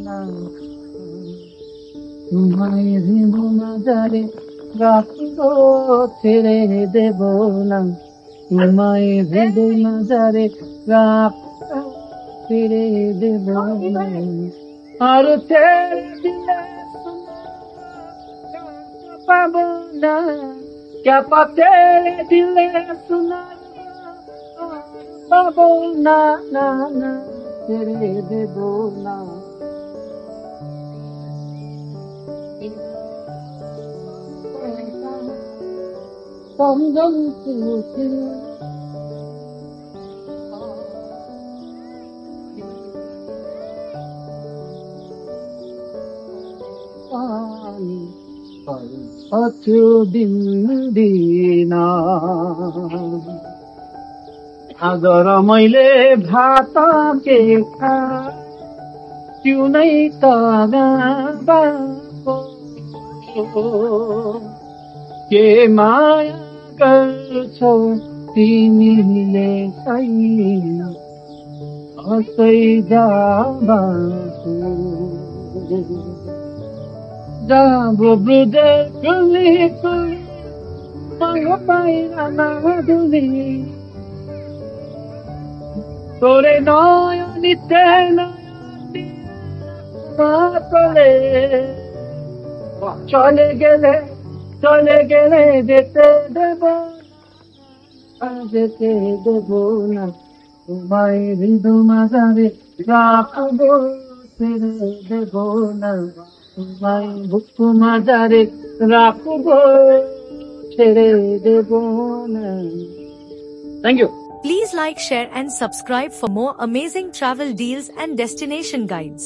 না তোমায় দেব না যারে রাখবো ছেড়ে দেব না তোমায় দেব না যারে রাখবো ছেড়ে দেব না আর ছেড়ে দিলে পাবো না চাপা ছেড়ে দিলে শোনার পাবো না না না ছেড়ে দেব না Somdam suci Achu din dina Agar मैले भाता के खा क्यों नहीं तागा बाको के माया गर्छौ तिमीले हँसै जाबाछु जब वृद्ध कुलीको पाइरा नदुली तोरे नयनी मातले চলে গেলে যেতে দেব যেতে দেব না তোমায় হৃদু মাঝারে রাখবো ছেড়ে দেব না তোমায় বুক মাঝারে রাখবো ছেড়ে দেব না thank you Please like, share and subscribe for more amazing travel deals and destination guides.